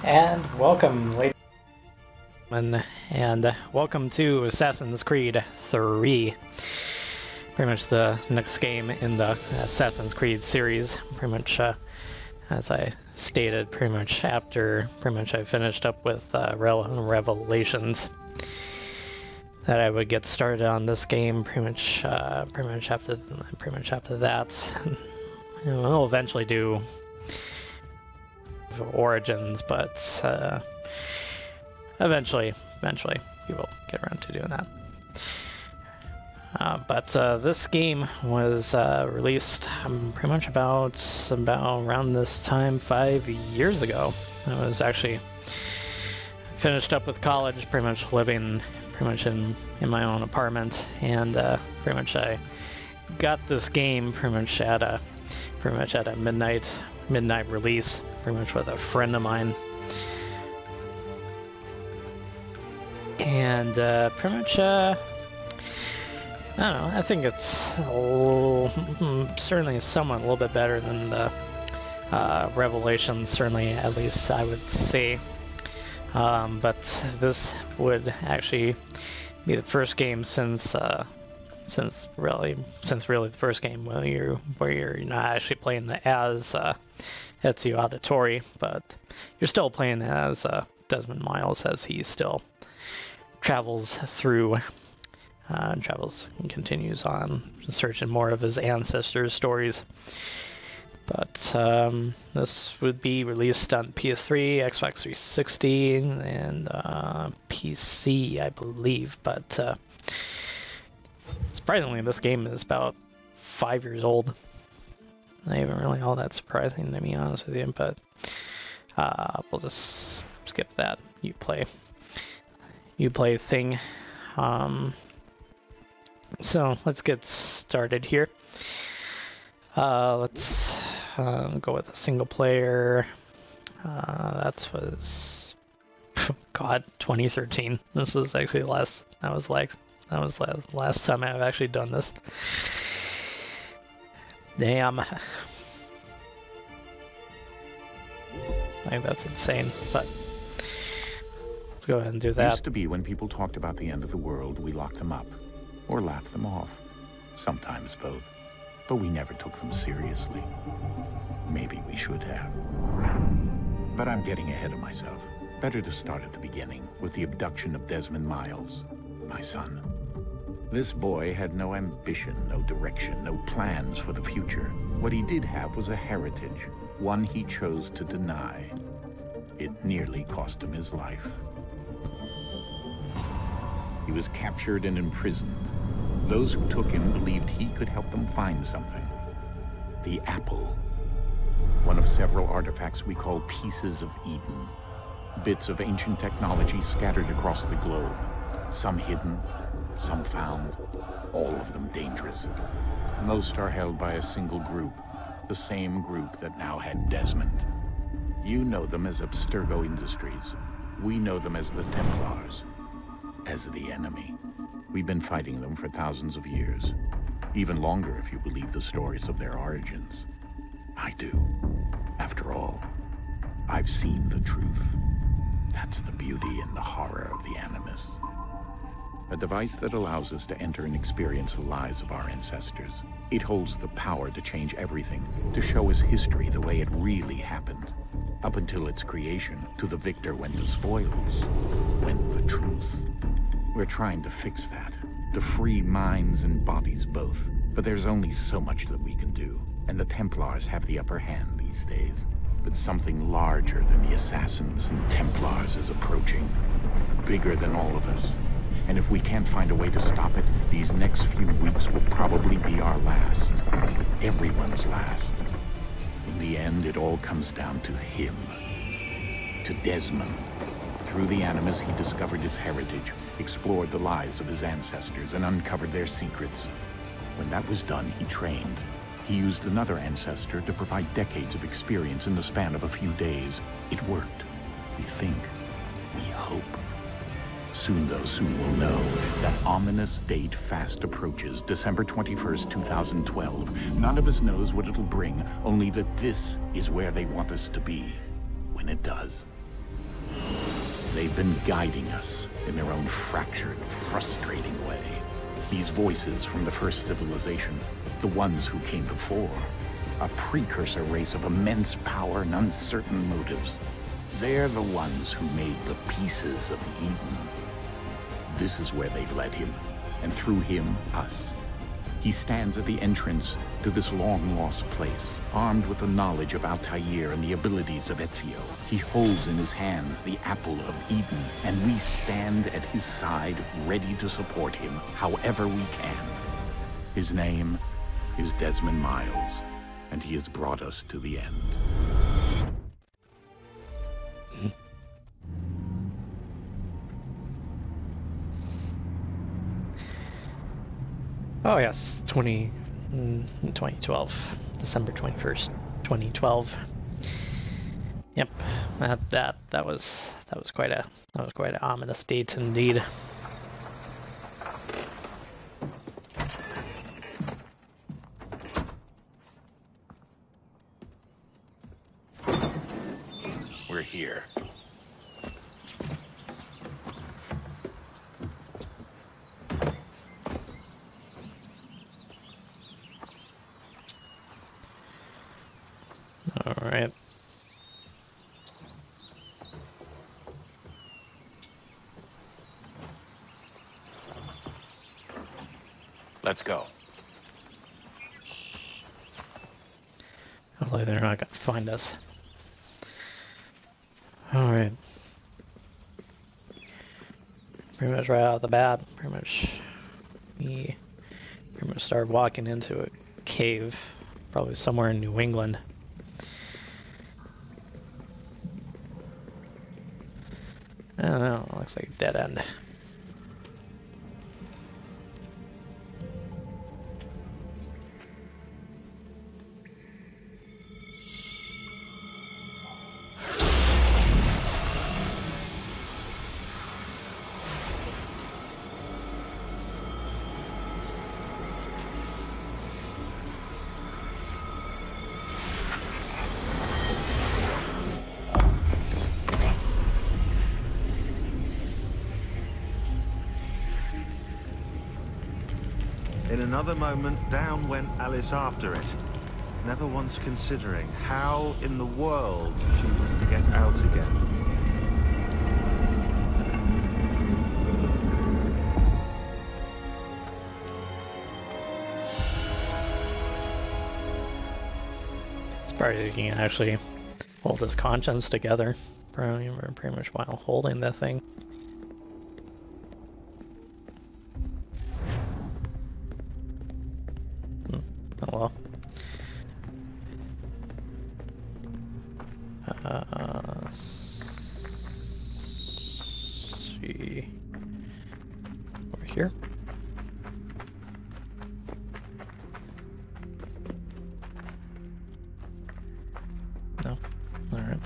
And welcome, ladies and welcome to Assassin's Creed 3. Pretty much the next game in the Assassin's Creed series. Pretty much, as I stated, pretty much after I finished up with Revelations, that I would get started on this game. Pretty much after that, we'll eventually do Origins, but eventually we will get around to doing that. But this game was released pretty much about around this time 5 years ago. I was actually finished up with college, pretty much living in my own apartment, and pretty much I got this game pretty much at a midnight release, pretty much with a friend of mine. And pretty much I don't know, I think it's certainly somewhat a little bit better than the Revelations, certainly, at least I would say. But this would actually be the first game since really the first game where you're not actually playing as Ezio Auditore, but you're still playing as Desmond Miles, as he still travels and continues on searching more of his ancestors' stories. But this would be released on PS3, Xbox 360, and PC, I believe. But surprisingly, this game is about 5 years old. Not even really all that surprising, to be honest with you. But we'll just skip that. You play thing. So let's get started here. Let's go with a single player. That was 2013. This was actually the last time I've actually done this. Damn. I think that's insane, but let's go ahead and do that. It used to be when people talked about the end of the world, we locked them up. Or laugh them off. Sometimes both. But we never took them seriously. Maybe we should have. But I'm getting ahead of myself. Better to start at the beginning, with the abduction of Desmond Miles, my son. This boy had no ambition, no direction, no plans for the future. What he did have was a heritage, one he chose to deny. It nearly cost him his life. He was captured and imprisoned. Those who took him believed he could help them find something. The apple. One of several artifacts we call pieces of Eden. Bits of ancient technology scattered across the globe. Some hidden, some found, all of them dangerous. Most are held by a single group, the same group that now had Desmond. You know them as Abstergo Industries. We know them as the Templars. As the enemy. We've been fighting them for thousands of years. Even longer if you believe the stories of their origins. I do. After all, I've seen the truth. That's the beauty and the horror of the Animus. A device that allows us to enter and experience the lives of our ancestors. It holds the power to change everything, to show us history the way it really happened. Up until its creation, to the victor went the spoils, went the truth. We're trying to fix that, to free minds and bodies both. But there's only so much that we can do, and the Templars have the upper hand these days. But something larger than the Assassins and Templars is approaching, bigger than all of us. And if we can't find a way to stop it, these next few weeks will probably be our last. Everyone's last. In the end, it all comes down to him. To Desmond. Through the Animus, he discovered his heritage, explored the lives of his ancestors, and uncovered their secrets. When that was done, he trained. He used another ancestor to provide decades of experience in the span of a few days. It worked. We think. We hope. Soon we'll know. That ominous date fast approaches, December 21st, 2012. None of us knows what it'll bring, only that this is where they want us to be when it does. They've been guiding us in their own fractured, frustrating way. These voices from the first civilization, the ones who came before, a precursor race of immense power and uncertain motives. They're the ones who made the pieces of Eden. This is where they've led him, and through him, us. He stands at the entrance to this long-lost place, armed with the knowledge of Altair and the abilities of Ezio. He holds in his hands the apple of Eden, and we stand at his side, ready to support him however we can. His name is Desmond Miles, and he has brought us to the end. Oh yes, 2012, December 21st, 2012. Yep, that was quite an ominous date indeed. We're here. All right. Let's go. Hopefully they're not gonna find us. All right. Pretty much right out of the bat, we started walking into a cave, probably somewhere in New England. I don't know, it looks like a dead end. In another moment, down went Alice after it, never once considering how in the world she was to get out again. Surprised he can actually hold his conscience together pretty much while holding the thing. Oh well. See over here. No. All right.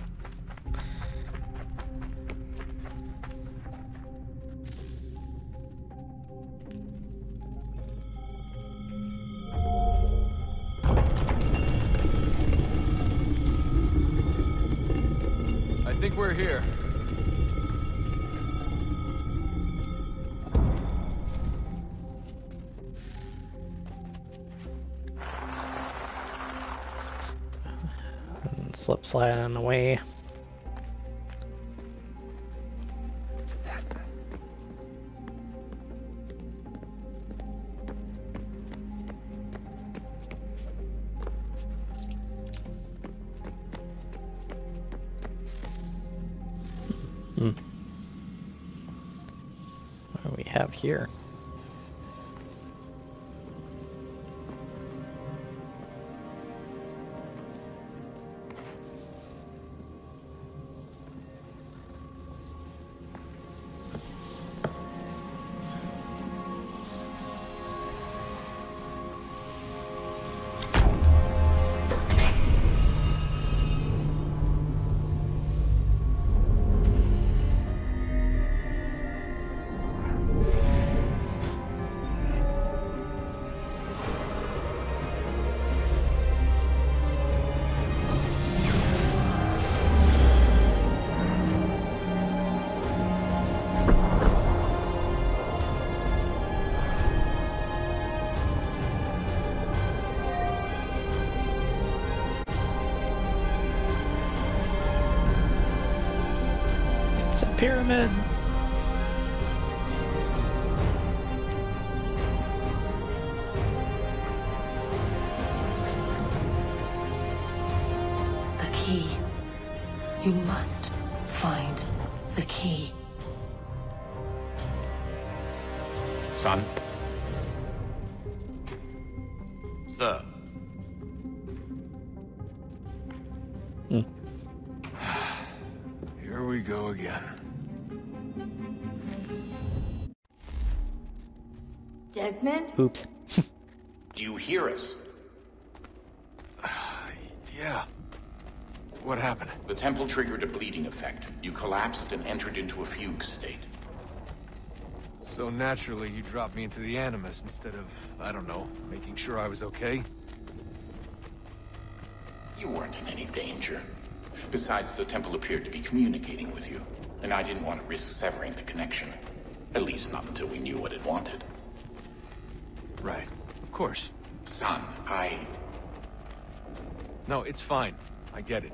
I think we're here. And slip sliding away. What do we have here? pyramid. The key. You must find the key. Son? Sir. Here we go again. Desmond? Oops. Do you hear us? Yeah. What happened? The temple triggered a bleeding effect. You collapsed and entered into a fugue state. So naturally, you dropped me into the Animus instead of, I don't know, making sure I was okay? You weren't in any danger. Besides, the temple appeared to be communicating with you, and I didn't want to risk severing the connection. At least not until we knew what it wanted. Right. Of course. Son, No, it's fine. I get it.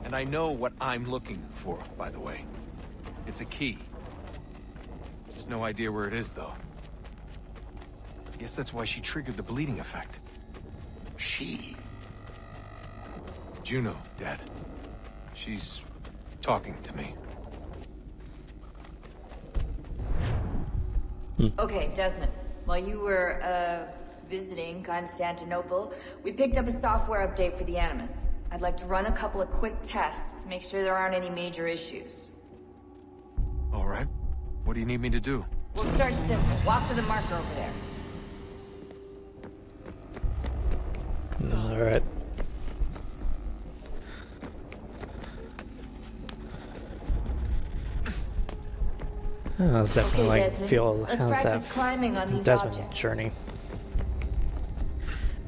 And I know what I'm looking for, by the way. It's a key. Just no idea where it is, though. I guess that's why she triggered the bleeding effect. She? Juno, Dad. She's talking to me. Okay, Desmond. While you were, visiting Constantinople, we picked up a software update for the Animus. I'd like to run a couple of quick tests, make sure there aren't any major issues. All right. What do you need me to do? We'll start simple. Walk to the marker over there. All right. Oh, it's definitely Okay, like Desmond. feel Let's has practice that climbing on these Desmond objects. journey.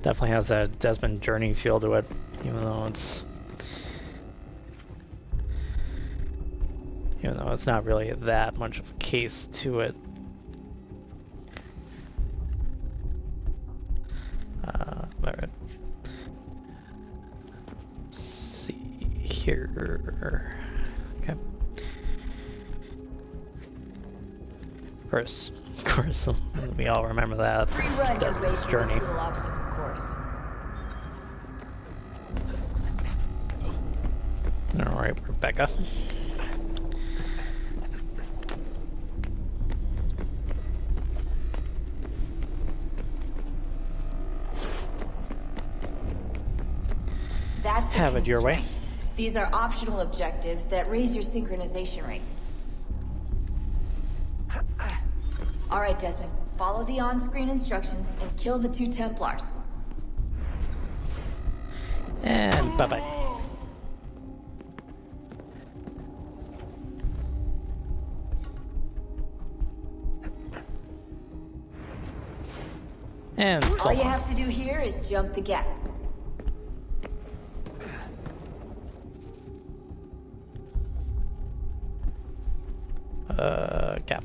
Definitely has that Desmond journey feel to it, even though it's not really that much of a case to it. All right. Let's see here. Okay. Of course, we all remember that Rerun your way Desmond's through journey. this little obstacle course. All right, Rebecca. That's a Have it your way. constraint. These are optional objectives that raise your synchronization rate. All right, Desmond. Follow the on-screen instructions and kill the 2 Templars. And bye-bye. And All you have to do here is jump the gap. gap.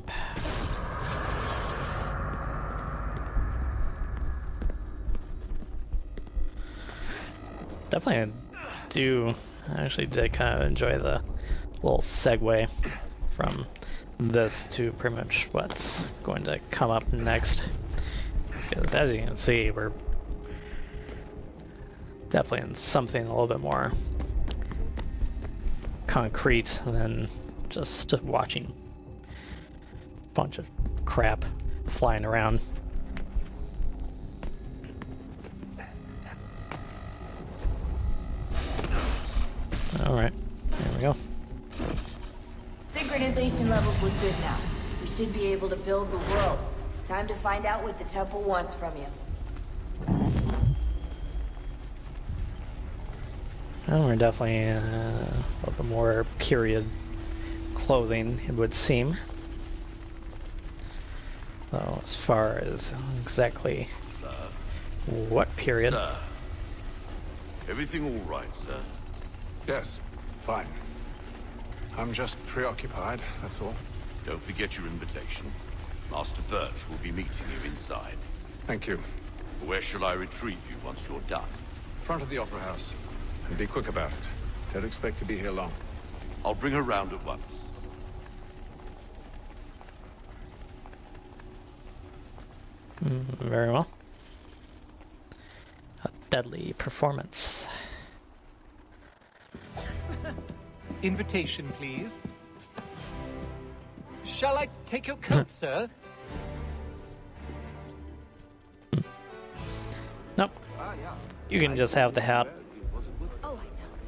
Definitely actually did kind of enjoy the little segue from this to pretty much what's going to come up next. Because as you can see, we're definitely in something a little bit more concrete than just watching a bunch of crap flying around. Alright, there we go. Synchronization levels look good now. We should be able to build the world. Time to find out what the temple wants from you. Well, we're definitely a little bit more period clothing, it would seem. So as far as exactly what period. Sir. Everything all right, sir? Yes, fine. I'm just preoccupied, that's all. Don't forget your invitation. Master Birch will be meeting you inside. Thank you. Where shall I retrieve you once you're done? Front of the Opera House. And be quick about it. Don't expect to be here long. I'll bring her round at once. Very well. A deadly performance. Invitation, please. Shall I take your coat, sir? Nope. You can just have the hat. Oh, I know.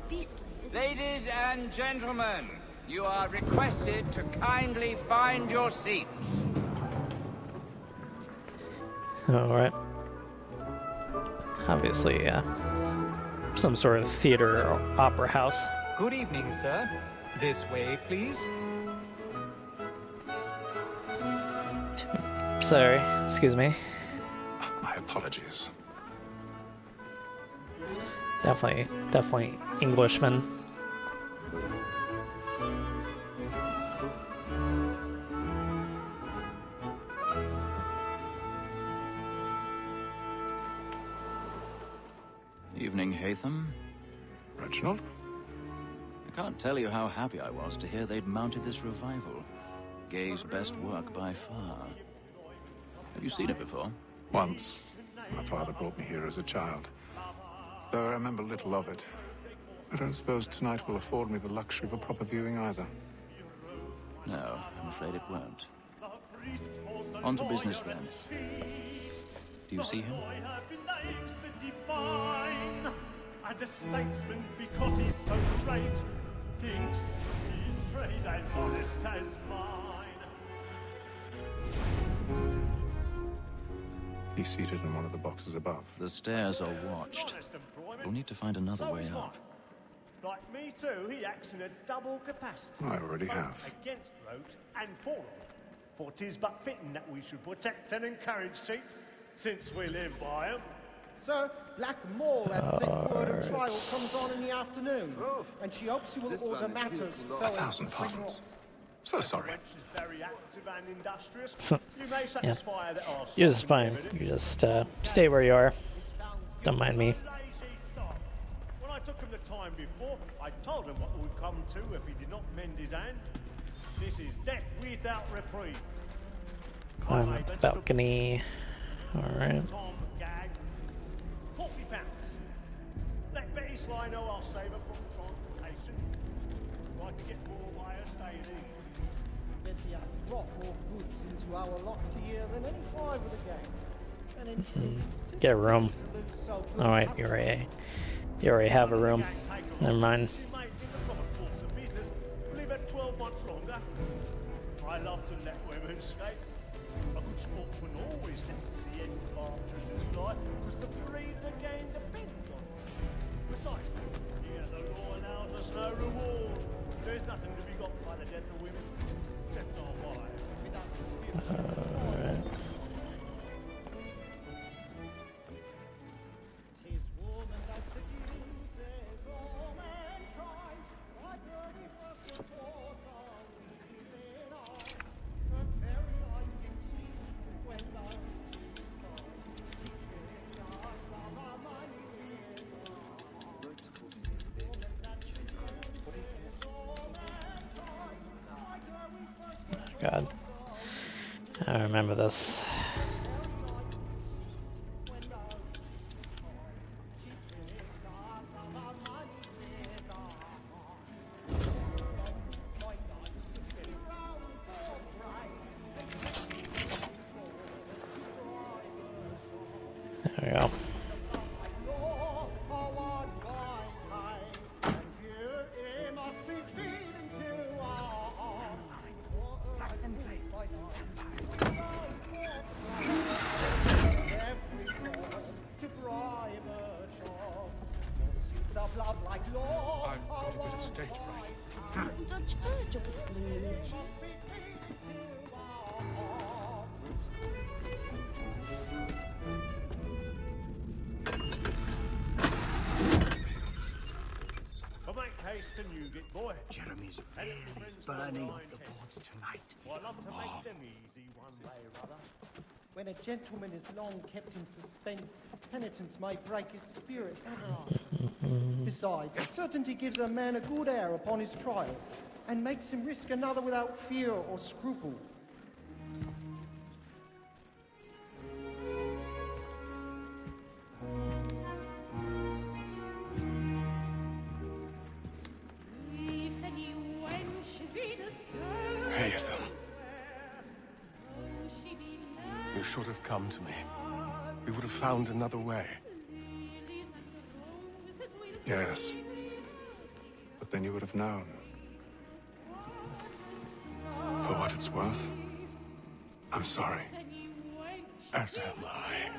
Beastly. Ladies and gentlemen, you are requested to kindly find your seats. Alright. Obviously, some sort of theater or opera house. Good evening, sir. This way, please. Sorry, excuse me. My apologies. Definitely Englishman. Evening, Hatham. Reginald? I can't tell you how happy I was to hear they'd mounted this revival. Gay's best work by far. Have you seen it before? Once. My father brought me here as a child. Though I remember little of it. I don't suppose tonight will afford me the luxury of a proper viewing either. No, I'm afraid it won't. On to business then. Do you see him? And the statesman, because he's so great, thinks his trade as honest as mine. He's seated in one of the boxes above. The stairs are watched. We'll need to find another way up. Like me too, he acts in a double capacity. I already have. Against rote and for rote. For 'tis but fitting that we should protect and encourage cheats, since we live by 'em. Sir, Black Mall had sick word of trial comes on in the afternoon, and she hopes you will order matters so £1,000. So sorry. She's very active and industrious. You may satisfy her that our You're just fine. You just stay where you are. Don't mind me. When I took him the time before, I told him what would come to if he did not mend his hand. This is death without reprieve. Climb up the balcony. Alright. Tom gag. £40. Let Betty Sly know I'll save her from transportation. Try to get more by her staying in. Betty has brought more goods into our loft a year than any five of the gang. And in truth, Get a room. Alright, you already have a room. Never mind. Leave it 12 months longer. I love to let women skate. A good sportsman always lets the end partridges fly, because the breed of the game depends on it. Besides, here the law allows us no reward. There's nothing to be got by the death of women, except our wives. Alright. God. I remember this. There we go. I've got a bit of stage fright. Come make haste and you get boy. Jeremy's really burning up the boards tonight. Well, I'd love to make them easy one way or other. when a gentleman is long kept in suspense, penitence may break his spirit. Besides, certainty gives a man a good air upon his trial, and makes him risk another without fear or scruple. You should have come to me. We would have found another way. Yes. But then you would have known. For what it's worth, I'm sorry. As am I.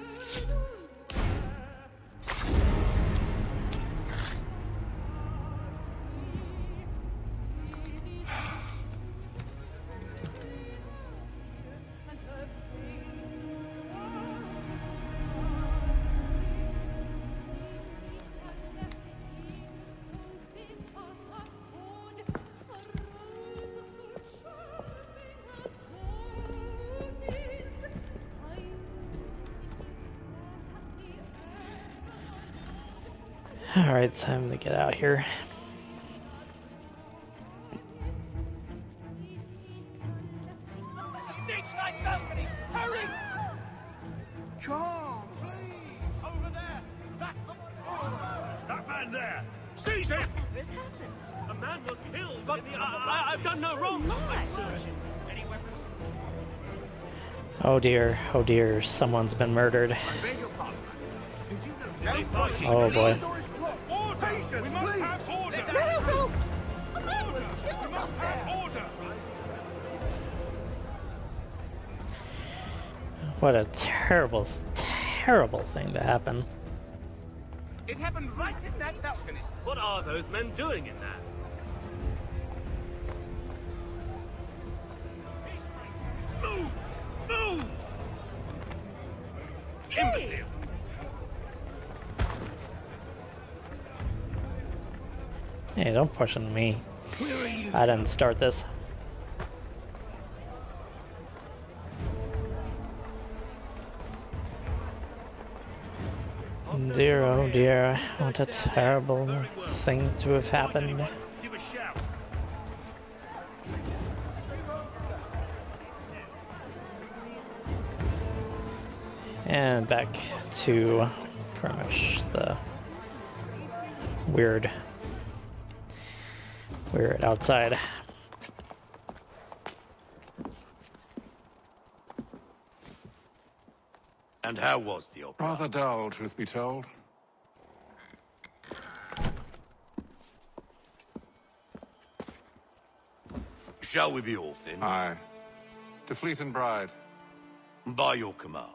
Alright, time to get out here. Stateside balcony! Hurry! Come on, please! Over there! That man there! Seize him! What's happened? A man was killed but I've done no wrong! I search him. Any weapons? Oh dear, someone's been murdered. I beg your pardon. Did you know? Oh boy. Order! We must have order! Let us out! A man was killed We must up have there! order! What a terrible, terrible thing to happen. It happened right in that balcony. What are those men doing in there? Move! Move! Imbecile! Hey, don't push on me. I didn't start this. Dear, oh dear, what a terrible thing to have happened. Give a shout. And back to pretty much the weird outside. And how was the opera? Rather dull, truth be told. Shall we be off then? Aye. To Fleet and Bride. By your command.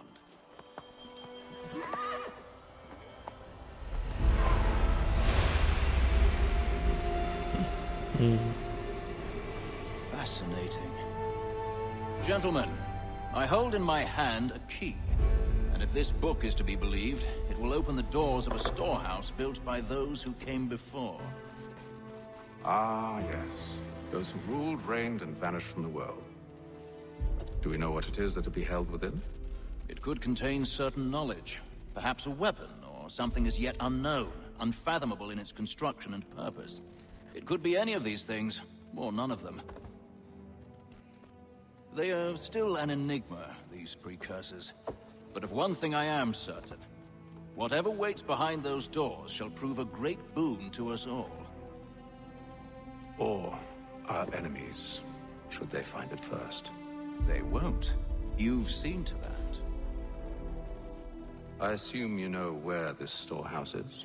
Fascinating. Gentlemen, I hold in my hand a key. And if this book is to be believed, it will open the doors of a storehouse built by those who came before. Ah, yes. Those who ruled, reigned, and vanished from the world. Do we know what it is that will be held within? It could contain certain knowledge. Perhaps a weapon, or something as yet unknown, unfathomable in its construction and purpose. It could be any of these things, or none of them. They are still an enigma, these precursors. But of one thing I am certain. Whatever waits behind those doors shall prove a great boon to us all. Or our enemies, should they find it first. They won't. You've seen to that. I assume you know where this storehouse is?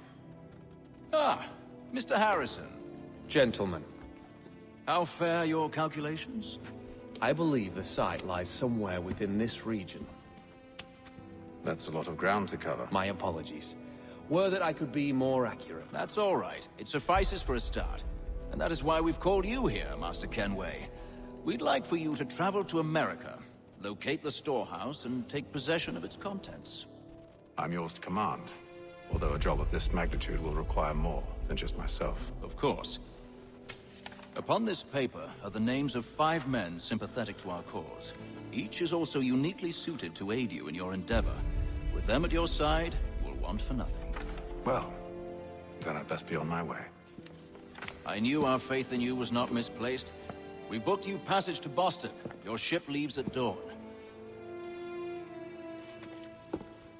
Ah, Mr. Harrison. Gentlemen, How fare your calculations? I believe the site lies somewhere within this region. That's a lot of ground to cover. My apologies. Were that I could be more accurate. That's all right. It suffices for a start. And that is why we've called you here, Master Kenway. We'd like for you to travel to America, locate the storehouse, and take possession of its contents. I'm yours to command. Although a job of this magnitude will require more than just myself. Of course. Upon this paper are the names of 5 men sympathetic to our cause. Each is also uniquely suited to aid you in your endeavor. With them at your side, you will want for nothing. Well, then I'd best be on my way. I knew our faith in you was not misplaced. We've booked you passage to Boston. Your ship leaves at dawn.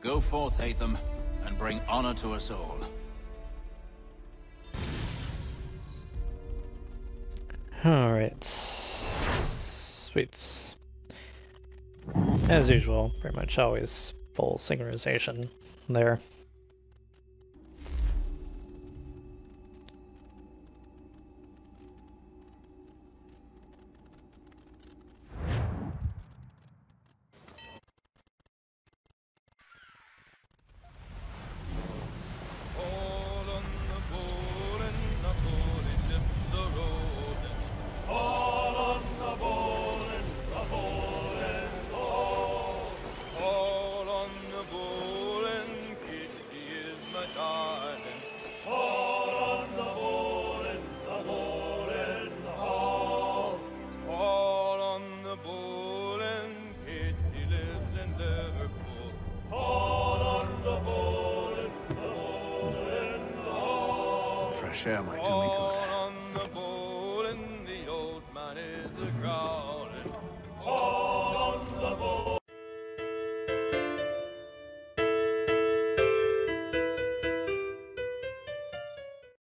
Go forth, Hatham, and bring honor to us all. All right. Sweet. As usual, pretty much always full synchronization there. Fresh air might do me good. On the bowl and the old man is